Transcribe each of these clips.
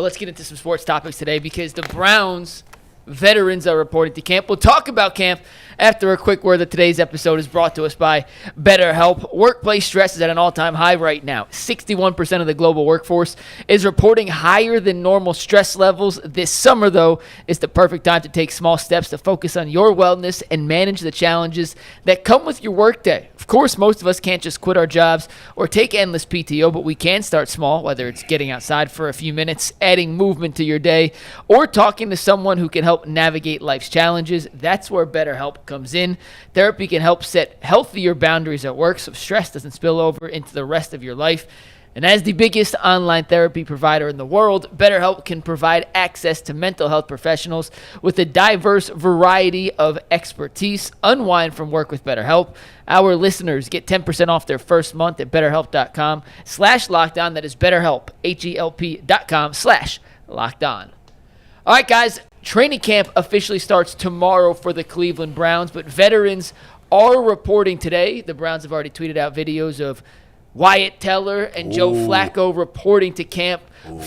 Well, let's get into some sports topics today because the Browns veterans are reporting to camp. We'll talk about camp after a quick word that today's episode is brought to us by BetterHelp. Workplace stress is at an all-time high right now. 61% of the global workforce is reporting higher than normal stress levels. This summer, though, is the perfect time to take small steps to focus on your wellness and manage the challenges that come with your workday. Of course, most of us can't just quit our jobs or take endless PTO, but we can start small, whether it's getting outside for a few minutes, adding movement to your day, or talking to someone who can help navigate life's challenges. That's where BetterHelp comes in. Therapy can help set healthier boundaries at work so stress doesn't spill over into the rest of your life. And as the biggest online therapy provider in the world, BetterHelp can provide access to mental health professionals with a diverse variety of expertise. Unwind from work with BetterHelp. Our listeners get 10% off their first month at BetterHelp.com/lockdown. That is BetterHelp, HELP.com/lockdown. All right, guys, training camp officially starts tomorrow for the Cleveland Browns, but veterans are reporting today. The Browns have already tweeted out videos of Wyatt Teller and Joe Flacco reporting to camp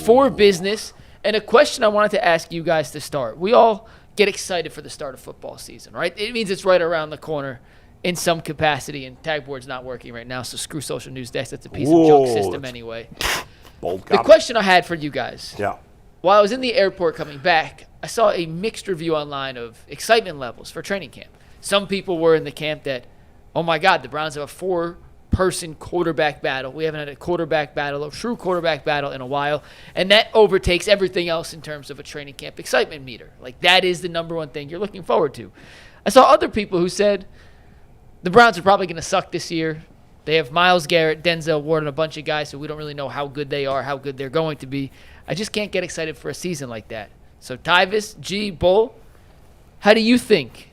for business. And a question I wanted to ask you guys to start. We all get excited for the start of football season, right? It means it's right around the corner in some capacity, and Tag Board's not working right now, so screw Social News Desk. That's a piece of junk system anyway. The question I had for you guys. Yeah. While I was in the airport coming back, I saw a mixed review online of excitement levels for training camp. Some people were in the camp that, oh my God, the Browns have a four-person quarterback battle. We haven't had a true quarterback battle in a while, and that overtakes everything else in terms of a training camp excitement meter. Like, that is the number one thing you're looking forward to. I saw other people who said the Browns are probably going to suck this year. They have Myles Garrett, Denzel Ward, and a bunch of guys, so we don't really know how good they are, how good they're going to be. I just can't get excited for a season like that. So, Tyvis, G, Bull, how do you think,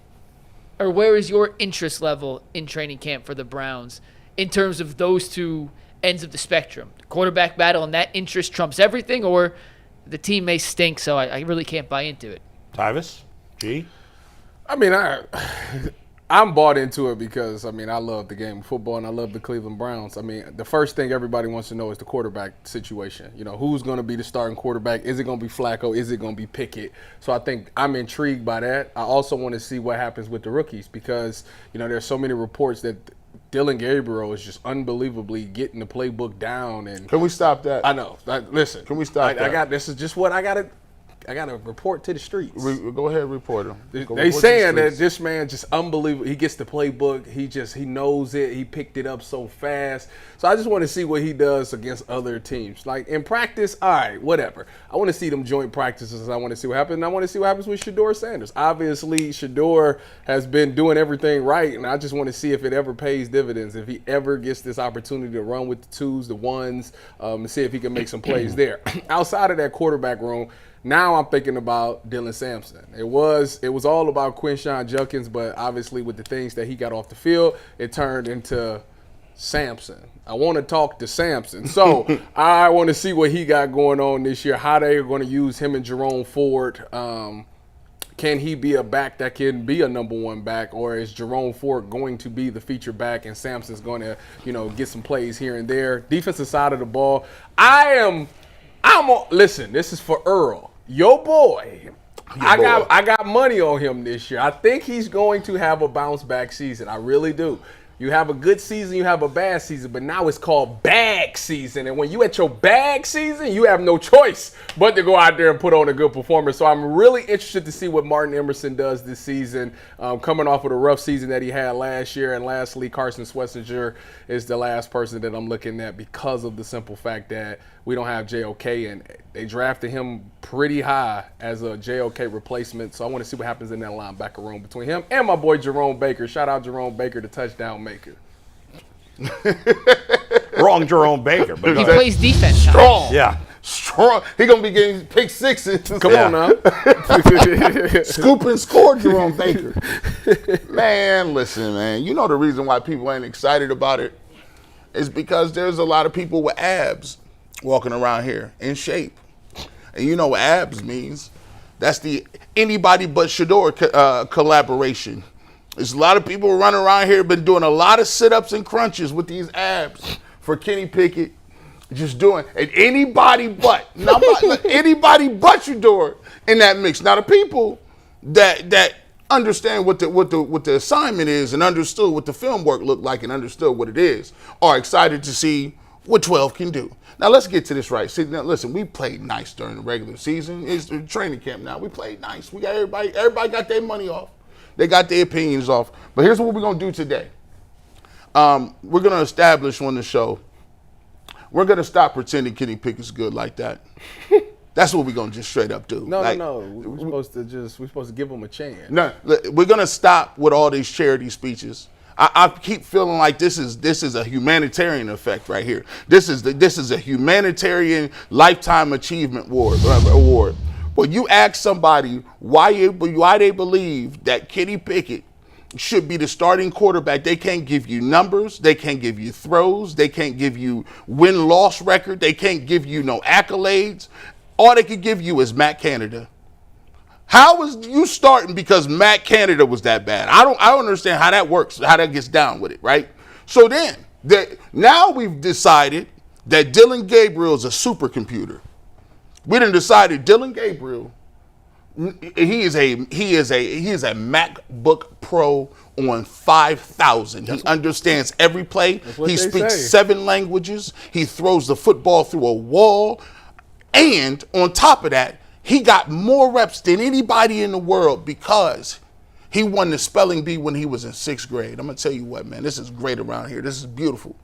or where is your interest level in training camp for the Browns in terms of those two ends of the spectrum? The quarterback battle and that interest trumps everything, or the team may stink, so I really can't buy into it? Tyvis, G? I mean, I'm bought into it because, I love the game of football and I love the Cleveland Browns. The first thing everybody wants to know is the quarterback situation. You know, who's going to be the starting quarterback? Is it going to be Flacco? Is it going to be Pickett? So I think I'm intrigued by that. I also want to see what happens with the rookies because, there's so many reports that Dillon Gabriel is just unbelievably getting the playbook down. And can we stop that? I know. Listen. Can we stop that? This is just what I got to report to the streets. Go ahead, report him. They saying that this man just unbelievable. He gets the playbook. He knows it. He picked it up so fast. So I just want to see what he does against other teams. Like in practice, all right, whatever. I want to see them joint practices. I want to see what happens. And I want to see what happens with Shedeur Sanders. Obviously, Shedeur has been doing everything right, and I just want to see if it ever pays dividends. If he ever gets this opportunity to run with the twos, the ones, and see if he can make some plays there. Outside of that quarterback room, now I'm thinking about Dylan Sampson. It was all about Quinshon Judkins, but obviously with the things that he got off the field, it turned into Sampson. I want to talk to Sampson. So I want to see what he got going on this year, how they are going to use him and Jerome Ford. Can he be a back that can be a number one back, or is Jerome Ford going to be the feature back and Sampson's going to, get some plays here and there? Defensive side of the ball, listen, this is for Earl. Your boy. I got money on him this year. I think he's going to have a bounce back season. I really do. You have a good season, you have a bad season, but now it's called bag season. And when you at your bag season, you have no choice but to go out there and put on a good performance. So I'm really interested to see what Martin Emerson does this season, coming off of the rough season that he had last year. And lastly, Carson Schwarzenegger is the last person that I'm looking at because of the simple fact that we don't have JOK, and they drafted him pretty high as a JOK replacement. So I want to see what happens in that linebacker room between him and my boy Jerome Baker. Shout out Jerome Baker, the touchdown maker. Wrong Jerome Baker. But he plays defense. Strong. Yeah. Strong. He going to be getting pick sixes. Come on now. Scoop and score Jerome Baker. Man, listen, man. You know the reason why people ain't excited about it is because there's a lot of people with abs walking around here in shape. And you know what abs means. That's the anybody but Shedeur collaboration. There's a lot of people running around here been doing a lot of sit-ups and crunches with these abs for Kenny Pickett, just doing it. Anybody but anybody but Shedeur in that mix. Now the people that understand what the assignment is and understood what the film work looked like and understood what it is are excited to see what 12 can do. Now let's get to this right. See, now listen, we played nice during the regular season. It's the training camp now. We played nice. We got everybody got their money off. They got their opinions off. But here's what we're gonna do today. We're gonna establish on the show. We're gonna stop pretending Kenny Pickett's good like that. That's what we're gonna just straight up do. No. We're supposed to give him a chance. No, we're gonna stop with all these charity speeches. I keep feeling like this is a humanitarian effect right here. This is a humanitarian lifetime achievement award. When you ask somebody why they believe that Kenny Pickett should be the starting quarterback, they can't give you numbers, they can't give you throws, they can't give you win-loss record, they can't give you no accolades. All they could give you is Matt Canada. How is you starting because Matt Canada was that bad? I don't understand how that works, how that gets down with it, right? So then, now we've decided that Dillon Gabriel is a supercomputer. We done decided Dillon Gabriel, he is a MacBook Pro on 5,000. He understands every play. He speaks 7 languages. He throws the football through a wall. And on top of that, he got more reps than anybody in the world because he won the spelling bee when he was in 6th grade. I'm going to tell you what, man, this is great around here. This is beautiful.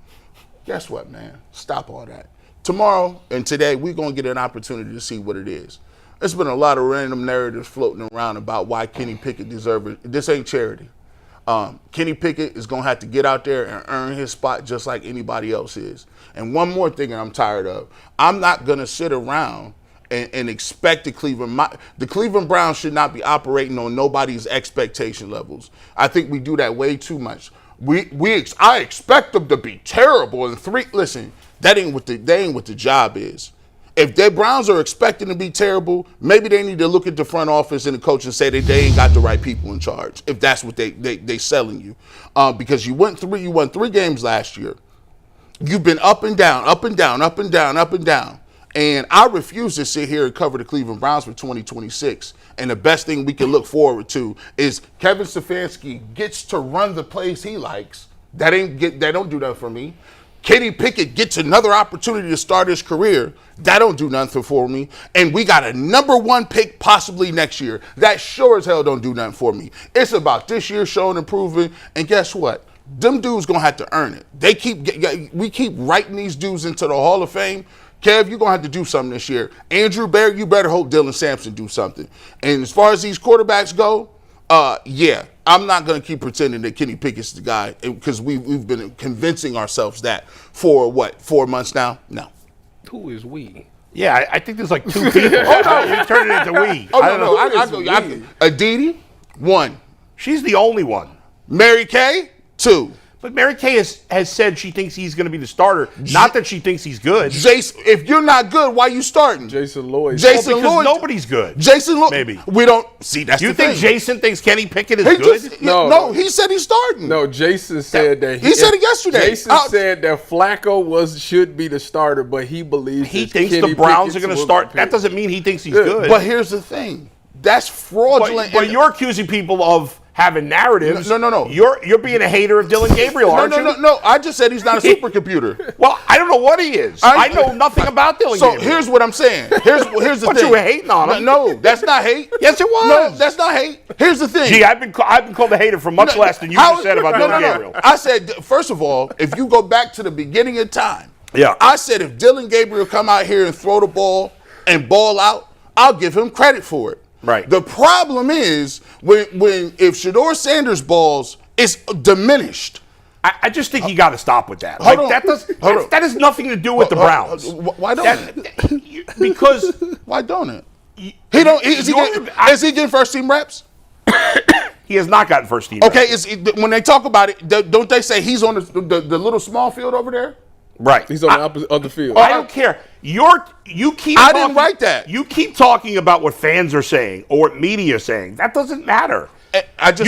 Guess what, man? Stop all that. Tomorrow and today, we're going to get an opportunity to see what it is. There's been a lot of random narratives floating around about why Kenny Pickett deserves it. This ain't charity. Kenny Pickett is going to have to get out there and earn his spot just like anybody else is. And one more thing that I'm tired of. I'm not going to sit around and expect the Cleveland Browns should not be operating on nobody's expectation levels. I think we do that way too much. I expect them to be terrible in 3. Listen, that ain't what the job is. If the Browns are expecting to be terrible, maybe they need to look at the front office and the coach and say that they ain't got the right people in charge. If that's what they selling you, because you won 3 games last year. You've been up and down, up and down, up and down, up and down. And I refuse to sit here and cover the Cleveland Browns for 2026. And the best thing we can look forward to is Kevin Stefanski gets to run the plays he likes. That don't do that for me. Kenny Pickett gets another opportunity to start his career. That don't do nothing for me. And we got a number 1 pick possibly next year. That sure as hell don't do nothing for me. It's about this year showing improvement. And guess what? Them dudes gonna have to earn it. We keep writing these dudes into the Hall of Fame. Kev, you're going to have to do something this year. Andrew Berea, you better hope Dylan Sampson do something. And as far as these quarterbacks go, I'm not going to keep pretending that Kenny Pickett's the guy because we've been convincing ourselves that for 4 months now? No. Who is we? Yeah, I think there's like 2 people. Oh, no, you turned it into we. Oh, no. I go. Aditi, 1. She's the only one. Mary Kay, 2. But Mary Kay has said she thinks he's going to be the starter. Not that she thinks he's good. Jason, if you're not good, why are you starting? Jason Lloyd. Because nobody's good. Jason Lloyd. Maybe. We don't see that's you the thing. You think Jason thinks Kenny Pickett is good? No, he said he's starting. No, Jason said that he said it yesterday. Jason said that Flacco should be the starter, but he believes he thinks Kenny the Browns are going to start. That doesn't mean he thinks he's good. But here's the thing. That's fraudulent. But you're accusing people of having narratives. No. You're being a hater of Dillon Gabriel, aren't you? No. I just said he's not a supercomputer. Well, I don't know what he is. I know nothing about Dillon Gabriel. So here's what I'm saying. Here's the but thing. You were hating on him. No, that's not hate. Yes, it was. No, that's not hate. Here's the thing. Gee, I've been called a hater for much less than you just said about Dillon Gabriel. I said, first of all, if you go back to the beginning of time, I said if Dillon Gabriel come out here and throw the ball and ball out, I'll give him credit for it. Right. The problem is if Shedeur Sanders balls, it's diminished. I just think you got to stop with that. That has nothing to do with the Browns. Why don't it? Because why don't it? Is he getting first team reps? He has not gotten first team. Okay, when they talk about it, don't they say he's on the little small field over there? Right. He's on the other field. I don't care. I didn't write that. You keep talking about what fans are saying or what media is saying. That doesn't matter. Do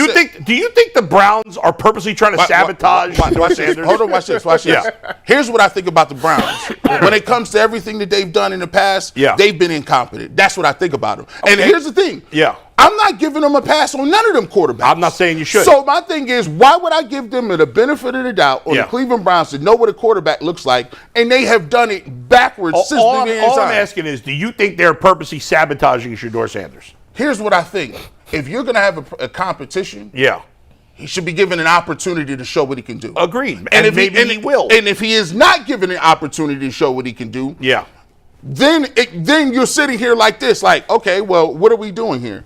you think the Browns are purposely trying to sabotage Watch Sanders? this. Hold on, watch this. Yeah. Here's what I think about the Browns. When it comes to everything that they've done in the past, they've been incompetent. That's what I think about them. And here's the thing. Yeah. I'm not giving them a pass on none of them quarterbacks. I'm not saying you should. So my thing is, why would I give them the benefit of the doubt on the Cleveland Browns to know what a quarterback looks like, and they have done it backwards since the beginning of time? All I'm asking is, do you think they're purposely sabotaging Shedeur Sanders? Here's what I think. If you're going to have a competition, he should be given an opportunity to show what he can do. Agreed. And if maybe he will. And if he is not given an opportunity to show what he can do, then you're sitting here like this, like, okay, well, what are we doing here?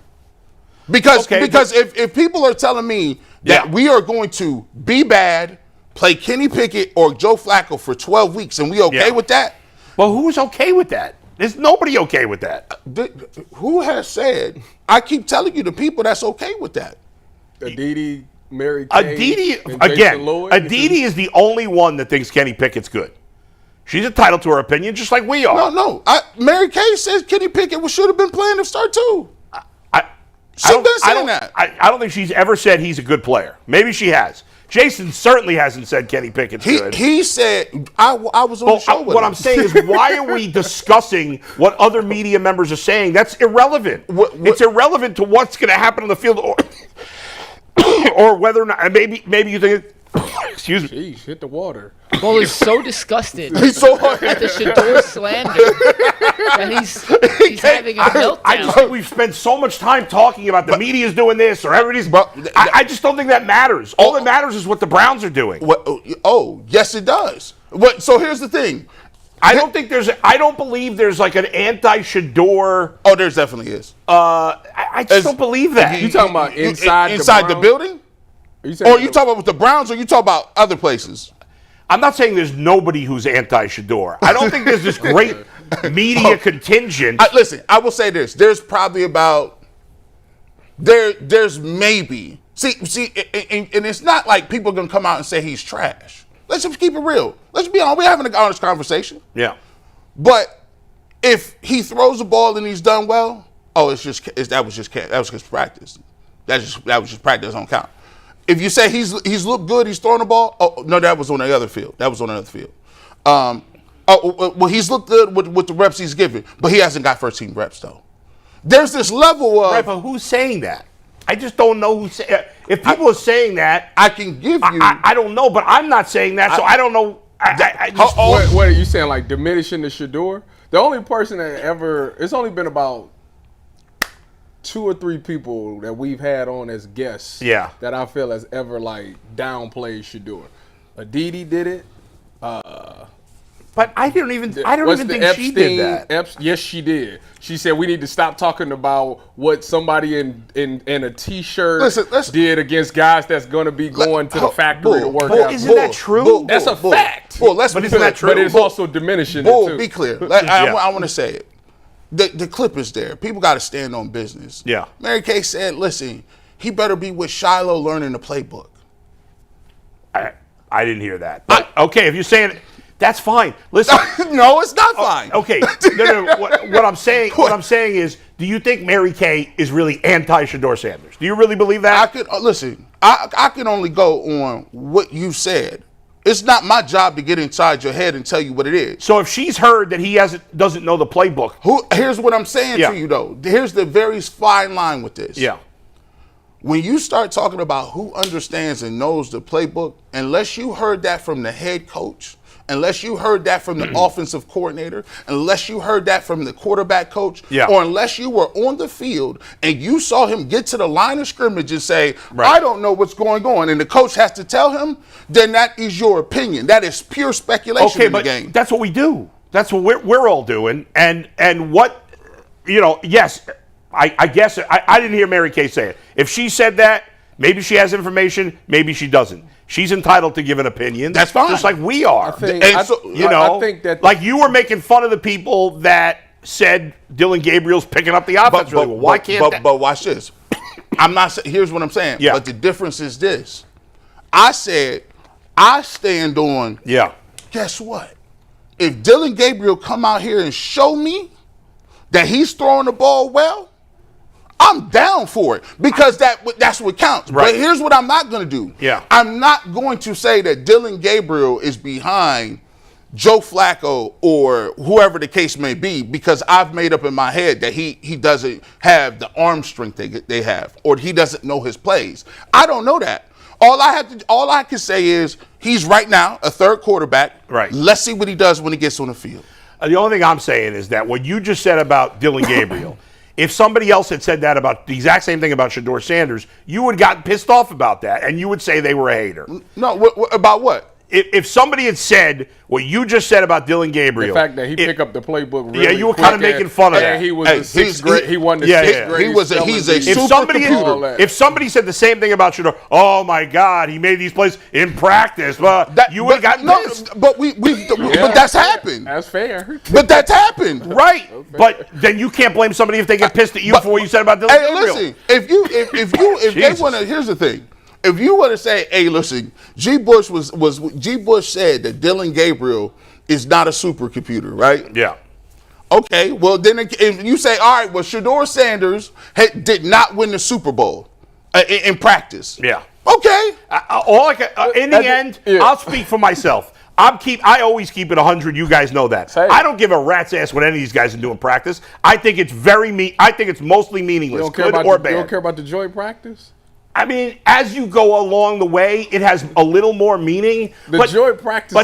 Because if people are telling me that we are going to be bad, play Kenny Pickett or Joe Flacco for 12 weeks, and we okay with that? Well, who's okay with that? There's nobody okay with that. Who has said? I keep telling you the people that's okay with that. Aditi, Mary Kay, Aditi is the only one that thinks Kenny Pickett's good. She's entitled to her opinion, just like we are. No. Mary Kay says Kenny Pickett should have been playing to start too. She's been saying that. I don't think she's ever said he's a good player. Maybe she has. Jason certainly hasn't said Kenny Pickett's good. He said, I was on the show with him. I'm saying is, why are we discussing what other media members are saying? That's irrelevant. It's irrelevant to what's going to happen on the field, or whether or not, maybe you think, excuse me. Jeez, hit the water. Paul is so disgusted He's so at the Shedeur slander that he's having a meltdown. I just think we've spent so much time talking about the media's doing this or everybody's. I just don't think that matters. All that matters is what the Browns are doing. Yes, it does. So here's the thing. I don't believe there's like an anti-Shedeur. Oh, there definitely is. I just don't believe that. You talking about inside the building? Or you talking about with the Browns, or you talking about other places? I'm not saying there's nobody who's anti-Shedeur. I don't think there's this great media contingent. Listen, I will say this. There's probably about there's maybe see, and it's not like people are gonna come out and say he's trash. Let's just keep it real. Let's be honest. We're having an honest conversation. Yeah. But if he throws the ball and he's done well, that was just practice. That was just practice. Don't count. If you say he's looked good, he's throwing the ball. Oh no, that was on the other field. Well, he's looked good with the reps he's given, but he hasn't got first team reps though. There's this level of right, but who's saying that? I just don't know who's saying. If people are saying that, I can give you. I don't know, but I'm not saying that, so I don't know. What are you saying? Like diminishing the Shedeur? The only person that ever, it's only been about 2 or 3 people that we've had on as guests that I feel has ever like downplayed Shedeur. Aditi did it. But I don't even think she did that. Yes, she did. She said we need to stop talking about what somebody in a T-shirt did against guys that's going to be going to the factory to work out. Isn't that true? That's a fact. But isn't that true? But it's also diminishing it too. Be clear. I want to say it. The clip is there. People got to stand on business. Yeah. Mary Kay said, listen, he better be with Shiloh learning the playbook. I didn't hear that. But, okay, if you're saying it, that's fine. Listen. No, it's not fine. Okay. No. What I'm saying is, do you think Mary Kay is really anti-Shedeur Sanders? Do you really believe that? I can only go on what you said. It's not my job to get inside your head and tell you what it is. So if she's heard that he doesn't know the playbook. Here's what I'm saying to you, though. Here's the very fine line with this. Yeah. When you start talking about who understands and knows the playbook, unless you heard that from the head coach, unless you heard that from the offensive coordinator, unless you heard that from the quarterback coach, or unless you were on the field and you saw him get to the line of scrimmage and say, I don't know what's going on, and the coach has to tell him, then that is your opinion. That is pure speculation in the game. That's what we do. That's what we're all doing. And what, yes, I guess I didn't hear Mary Kay say it. If she said that, maybe she has information, maybe she doesn't. She's entitled to give an opinion. That's fine. Just like we are. I think that like you were making fun of the people that said Dillon Gabriel's picking up the offense really well. Why can't that? But watch this. I'm not. Here's what I'm saying. Yeah. But the difference is this. I said I stand on. Yeah. Guess what? If Dillon Gabriel come out here and show me that he's throwing the ball well, I'm down for it because that's what counts. Right. But here's what I'm not going to do. Yeah. I'm not going to say that Dillon Gabriel is behind Joe Flacco or whoever the case may be, because I've made up in my head that he doesn't have the arm strength they have, or he doesn't know his plays. I don't know that. All I can say is he's right now a third quarterback. Right. Let's see what he does when he gets on the field. The only thing I'm saying is that what you just said about Dillon Gabriel, if somebody else had said that about the exact same thing about Shedeur Sanders, you would have gotten pissed off about that, and you would say they were a hater. No, about what? If somebody had said what you just said about Dillon Gabriel, The fact that he picked up the playbook really yeah, you were quick kind of making fun of that. And he was the sixth grade. He won the sixth grade. He's a supercomputer. If somebody said the same thing about Shedeur, oh my God, he made these plays in practice, you would have gotten pissed. But but that's happened. That's fair. But that's happened. Right. But then you can't blame somebody if they get pissed at you for what you said about Dillon Gabriel. Listen, if they want to, here's the thing. If you want to say, hey, listen, G. Bush said that Dillon Gabriel is not a supercomputer, right? Yeah. Okay, well then if you say, all right, well Shedeur Sanders did not win the Super Bowl in practice. Yeah. Okay. In the end, I'll speak for myself. I always keep it 100. You guys know that. Same. I don't give a rat's ass what any of these guys are doing practice. I think it's I think it's mostly meaningless, good or bad. You don't care about the joint practice? I mean, as you go along the way, it has a little more meaning. The joint practice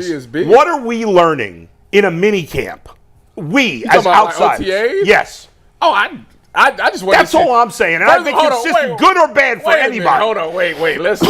is big. What are we learning in a mini camp? We, as outsiders. Like OTAs? Yes. Oh, I just want That's all I'm saying. And I think it's good or bad for anybody. Hold on, wait. Listen.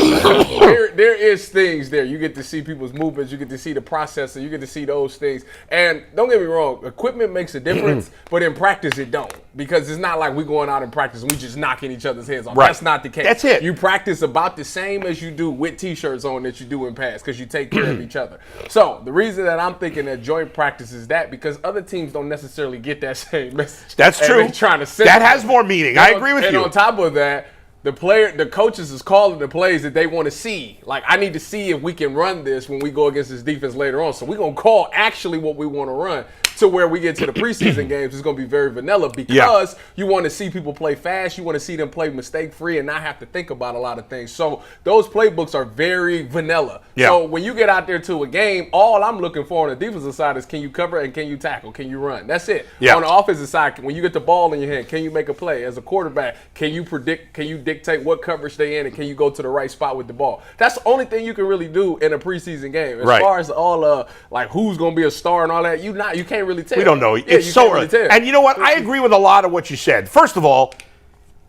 there is things there. You get to see people's movements. You get to see the process, and you get to see those things. And don't get me wrong, equipment makes a difference, but in practice it don't. Because it's not like we going out in practice and we just knocking each other's heads off. Right. That's not the case. That's it. You practice about the same as you do with T-shirts on that you do in pads because you take care of each other. So the reason that I'm thinking that joint practice is that because other teams don't necessarily get that same message. That's true. Trying to send that has more meaning. I agree with you. And on top of that, the coaches is calling the plays that they want to see. Like, I need to see if we can run this when we go against this defense later on. So we're going to call actually what we want to run to where we get to the preseason games. It's going to be very vanilla because you want to see people play fast. You want to see them play mistake-free and not have to think about a lot of things. So those playbooks are very vanilla. Yeah. So when you get out there to a game, all I'm looking for on the defensive side is can you cover and can you tackle? Can you run? That's it. Yeah. On the offensive side, when you get the ball in your hand, can you make a play? As a quarterback, can you dictate what coverage they in and can you go to the right spot with the ball? That's the only thing you can really do in a preseason game. As far as all like who's going to be a star and all that, you can't really tell. We don't know. Yeah, it's so early. Really and you know what? I agree with a lot of what you said. First of all,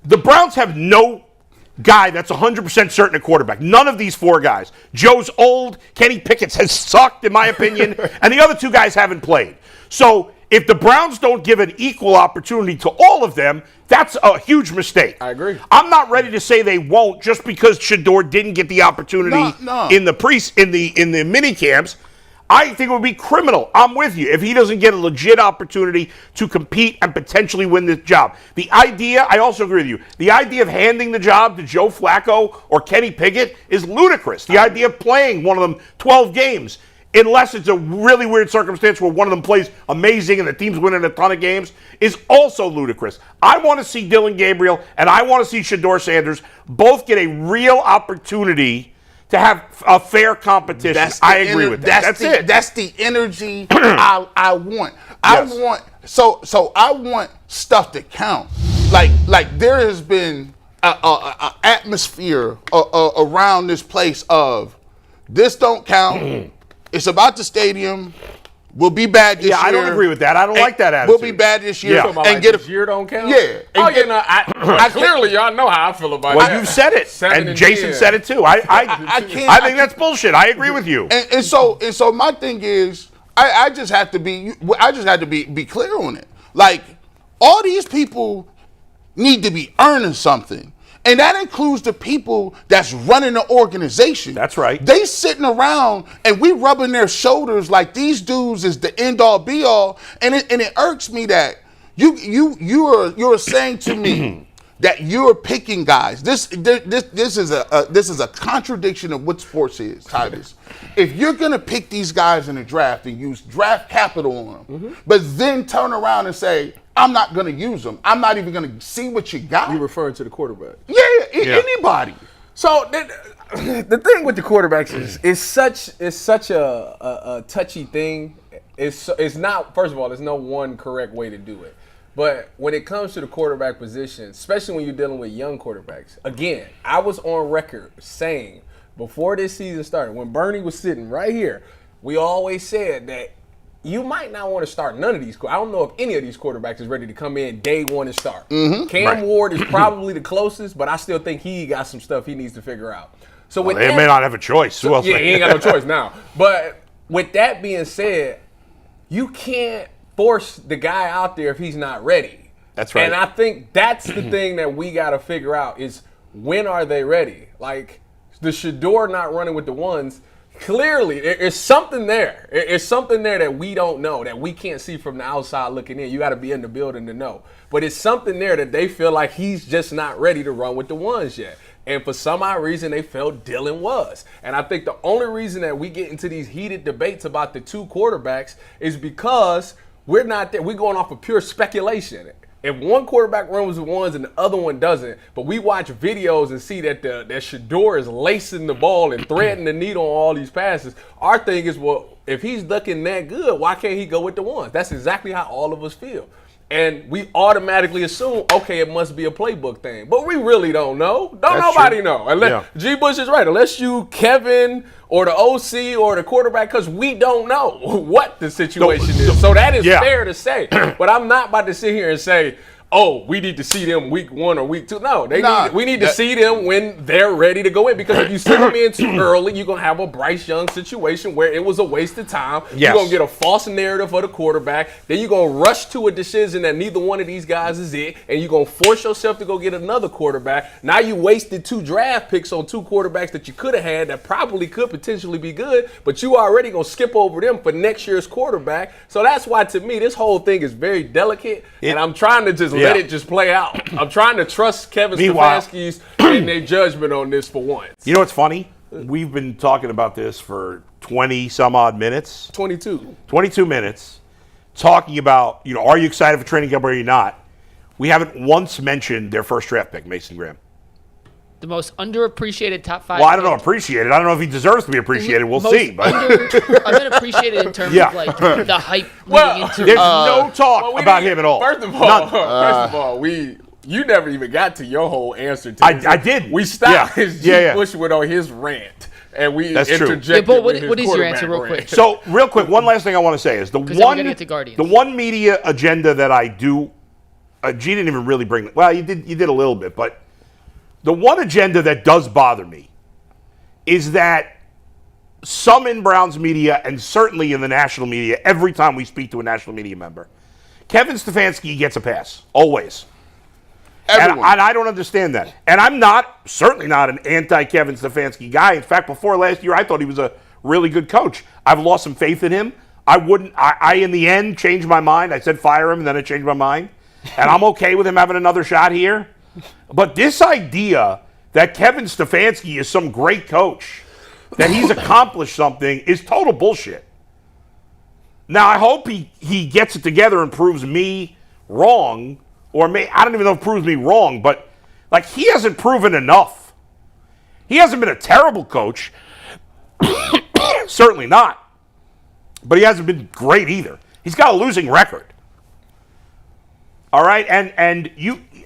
the Browns have no guy that's 100% certain at quarterback. None of these four guys. Joe's old. Kenny Pickett has sucked, in my opinion. And the other two guys haven't played. So if the Browns don't give an equal opportunity to all of them, that's a huge mistake. I agree. I'm not ready to say they won't just because Shedeur didn't get the opportunity in the mini camps. I think it would be criminal. I'm with you. If he doesn't get a legit opportunity to compete and potentially win this job. The idea, I also agree with you, the idea of handing the job to Joe Flacco or Kenny Pickett is ludicrous. The idea of playing one of them 12 games, unless it's a really weird circumstance where one of them plays amazing and the team's winning a ton of games, is also ludicrous. I want to see Dillon Gabriel and I want to see Shedeur Sanders both get a real opportunity to have a fair competition. I agree with that. That's it. That's the energy I want. I want stuff to count. Like there has been a atmosphere around this place of this don't count. It's about the stadium. We'll be bad this year. Yeah, I don't agree with that. I don't like that attitude. We'll be bad this year. Yeah. And get this year don't count? Yeah. I clearly y'all know how I feel about that. Well, you've said it. And Jason said it too. I think that's bullshit. I agree with you. And so my thing is I just have to be clear on it. Like all these people need to be earning something. And that includes the people that's running the organization. That's right. They sitting around and we rubbing their shoulders like these dudes is the end all be all. And it irks me that you're saying to me that you're picking guys. This is a contradiction of what sports is, Titus. If you're gonna pick these guys in the draft and use draft capital on them, but then turn around and say, I'm not going to use them. I'm not even going to see what you got. You referring to the quarterback? Yeah, anybody. So the thing with the quarterbacks is it's such a touchy thing. It's not, first of all, there's no one correct way to do it. But when it comes to the quarterback position, especially when you're dealing with young quarterbacks, again, I was on record saying before this season started, when Bernie was sitting right here, we always said that you might not want to start none of these. I don't know if any of these quarterbacks is ready to come in day one and start. Cam Ward is probably the closest, but I still think he got some stuff he needs to figure out. So with They may not have a choice. Who else? he ain't got no choice now. But with that being said, you can't force the guy out there if he's not ready. That's right. And I think that's the thing that we got to figure out is when are they ready? Like the Shedeur not running with the ones, clearly there's something there. It's something there that we don't know, that we can't see from the outside looking in. You got to be in the building to know. But it's something there that they feel like he's just not ready to run with the ones yet. And for some odd reason, they felt Dillon was. And I think the only reason that we get into these heated debates about the two quarterbacks is because we're not there. We're going off of pure speculation. If one quarterback runs with ones and the other one doesn't, but we watch videos and see that that Shedeur is lacing the ball and threading the needle on all these passes, our thing is, well, if he's looking that good, why can't he go with the ones? That's exactly how all of us feel. And we automatically assume, okay, it must be a playbook thing. But we really don't know. Nobody know. Unless G. Bush is right. Unless you, Kevin, or the OC, or the quarterback, because we don't know what the situation is. So that is fair to say. But I'm not about to sit here and say, oh, we need to see them week 1 or week 2. No, we need to see them when they're ready to go in. Because if you send them in too early, you're going to have a Bryce Young situation where it was a waste of time. Yes. You're going to get a false narrative for the quarterback. Then you're going to rush to a decision that neither one of these guys is it. And you're going to force yourself to go get another quarterback. Now you wasted 2 draft picks on 2 quarterbacks that you could have had that probably could potentially be good. But you already going to skip over them for next year's quarterback. So that's why, to me, this whole thing is very delicate. And I'm trying to just let it just play out. I'm trying to trust Kevin Stefanski's and their judgment on this for once. You know what's funny? We've been talking about this for 20 some odd minutes. 22 minutes. Talking about, are you excited for training camp or are you not? We haven't once mentioned their first draft pick, Mason Graham. The most underappreciated top 5. Well, I don't know appreciated. I don't know if he deserves to be appreciated. We'll see. But Underappreciated in terms of like the hype leading into. There's no talk about him at all. First of all, you never even got to your whole answer to this. I did. We stopped Bush went on his rant. And we interjected what is your answer real quick? So, real quick, one last thing I want to say is the one media agenda that I do, G didn't even really bring, well, you did a little bit, but the one agenda that does bother me is that some in Browns media and certainly in the national media, every time we speak to a national media member, Kevin Stefanski gets a pass, always. And I don't understand that. And I'm certainly not an anti-Kevin Stefanski guy. In fact, before last year, I thought he was a really good coach. I've lost some faith in him. I in the end, changed my mind. I said fire him, and then I changed my mind. And I'm okay with him having another shot here. But this idea that Kevin Stefanski is some great coach, that he's accomplished something, is total bullshit. Now, I hope he gets it together and proves me wrong. Or I don't even know if it proves me wrong, but like he hasn't proven enough. He hasn't been a terrible coach. Certainly not. But he hasn't been great either. He's got a losing record. All right? And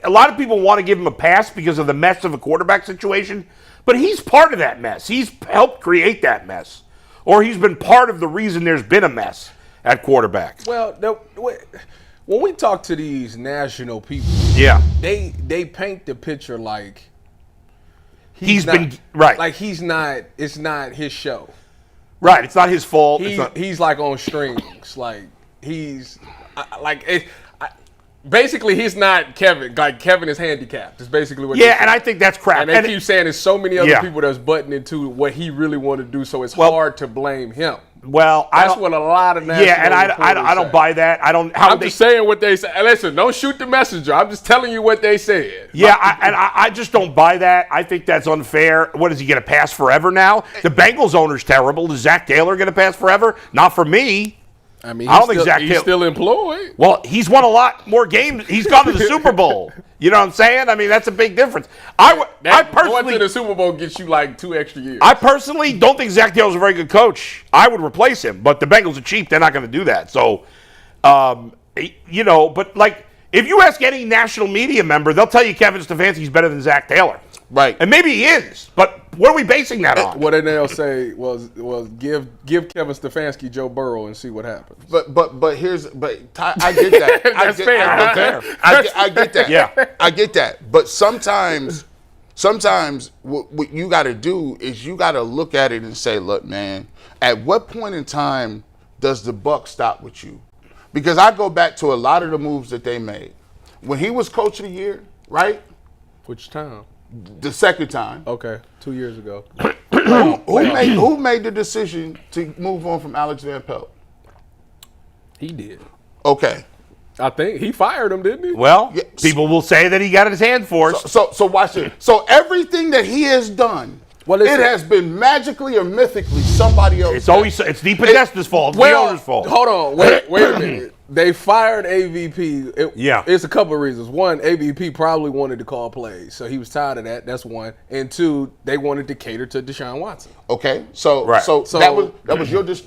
a lot of people want to give him a pass because of the mess of a quarterback situation, but he's part of that mess. He's helped create that mess. Or he's been part of the reason there's been a mess at quarterback. Well, when we talk to these national people, they paint the picture like it's not his show. Right, it's not his fault. He's like on strings. Like basically he's not Kevin. Like Kevin is handicapped. That's basically what. Yeah, and I think that's crap. And they keep saying there's so many other people that's butting into what he really want to do, so it's hard to blame him. Well, that's what a lot of national I don't buy that. I'm just saying what they say. Listen, don't shoot the messenger. I'm just telling you what they said. Yeah, I just don't buy that. I think that's unfair. What is he going to pass forever now? The Bengals owner's terrible. Is Zach Taylor going to pass forever? Not for me. I mean, I don't think Zach he's Taylor. still employed. Well, he's won a lot more games. He's gone to the Super Bowl. You know what I'm saying? I mean, that's a big difference. I Going personally to the Super Bowl gets you like 2 extra years. I personally don't think Zach Taylor's a very good coach. I would replace him, but the Bengals are cheap. They're not going to do that. So, but like if you ask any national media member, they'll tell you Kevin Stefanski's better than Zach Taylor. Right. And maybe he is, but what are we basing that on? What they'll say was give Kevin Stefanski Joe Burrow and see what happens. But Ty, I get that. That's fair. I get that. Yeah. I get that. But sometimes what you got to do is you got to look at it and say, look, man, at what point in time does the buck stop with you? Because I go back to a lot of the moves that they made. When he was coach of the year, right? Which time? The second time. Okay, 2 years ago. Who made the decision to move on from Alex Van Pelt? He did. Okay. I think he fired him, didn't he? Well, Yes. people will say that he got his hand forced. So watch this. So everything that he has done, Well, it has been magically or mythically somebody else. It's the Podesta's fault. It's the owner's fault. Hold on. Wait a minute. They fired AVP. Yeah. It's a couple of reasons. One, AVP probably wanted to call plays, so he was tired of that. That's one. And two, they wanted to cater to Deshaun Watson. Okay. So Right. so that was your Is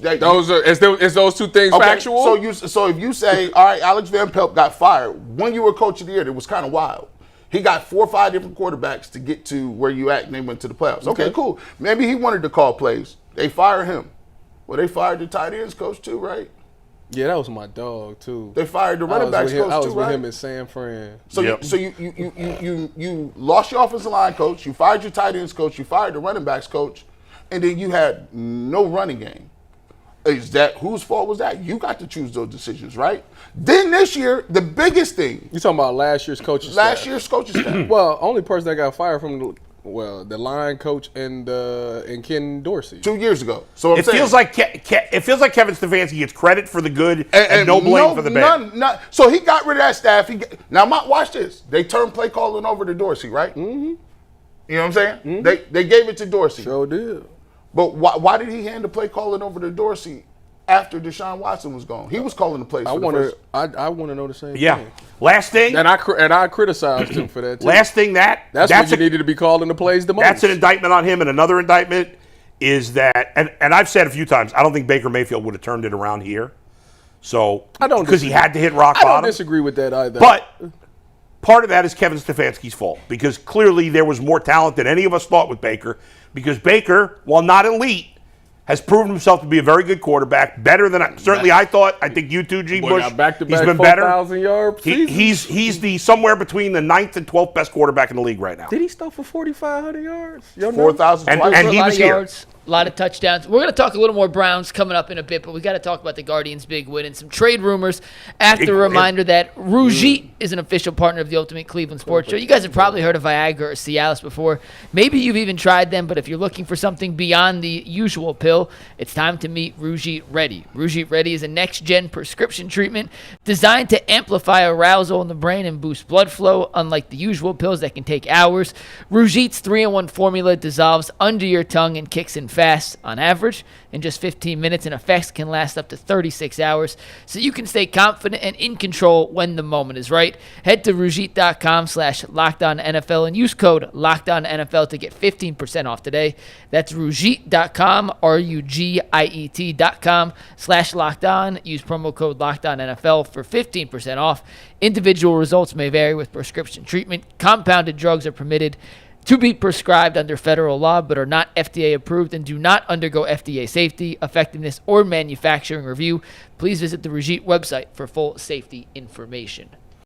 those two things factual? So if you say, all right, Alex Van Pelt got fired when you were coach of the year, it was kind of wild. He got 4 or 5 different quarterbacks to get to where you at, and they went to the playoffs. Okay, cool. Maybe he wanted to call plays. They fired him. Well, they fired the tight ends coach too, right? Yeah, that was my dog too. They fired the running backs coach too, right? I was with him in San Fran. So, Yep. you lost your offensive line coach, you fired your tight ends coach, you fired the running backs coach, and then you had no running game. Whose fault was that? You got to choose those decisions, right? Then this year, the biggest thing. You talking about last year's coaching staff? Last year's coaching staff. Well, only person that got fired from the line coach and Ken Dorsey. 2 years ago. So It feels like Kevin Stefanski gets credit for the good and no blame for the bad. None. So he got rid of that staff. Watch this. They turned play calling over to Dorsey, right? Mm-hmm. You know what I'm saying? Mm-hmm. They gave it to Dorsey. Sure did. But why did he hand the play calling over to Dorsey after Deshaun Watson was gone? He was calling the plays. I want to know the same Yeah. thing. Last thing. And I criticized him for that too. Last thing that's when you needed to be calling the plays the most. That's an indictment on him, and another indictment is that, and I've said a few times, I don't think Baker Mayfield would have turned it around here. So because he had to hit rock bottom. I don't disagree with that either. But part of that is Kevin Stefanski's fault because clearly there was more talent than any of us thought with Baker. Because Baker, while not elite, has proven himself to be a very good quarterback, better than I thought. I think you too, G. Bush. Back-to-back he's been better. 4,000 yard seasons. He's the somewhere between the 9th and 12th best quarterback in the league right now. Did he throw for 4,500 yards? 4,000 And twice. he was here. Yards, a lot of touchdowns. We're going to talk a little more Browns coming up in a bit, but we got to talk about the Guardians' big win and some trade rumors after a reminder that Rougit is an official partner of the Ultimate Cleveland Sports Show. You guys have probably heard of Viagra or Cialis before. Maybe you've even tried them, but if you're looking for something beyond the usual pill, it's time to meet Rougit Ready. Rougit Ready is a next-gen prescription treatment designed to amplify arousal in the brain and boost blood flow, unlike the usual pills that can take hours. Rougit's 3-in-1 formula dissolves under your tongue and kicks in fast on average in just 15 minutes, and effects can last up to 36 hours, so you can stay confident and in control when the moment is right. Head to Rougit.com/LockedOnNFL and use code LockedOnNFL to get 15% off today. That's Rougit.com, RUGIET.com/LockedOn. Use promo code LockedOnNFL for 15% off. Individual results may vary with prescription treatment. Compounded drugs are permitted to be prescribed under federal law but are not FDA approved and do not undergo FDA safety, effectiveness, or manufacturing review. Please visit the Rougit website for full safety information.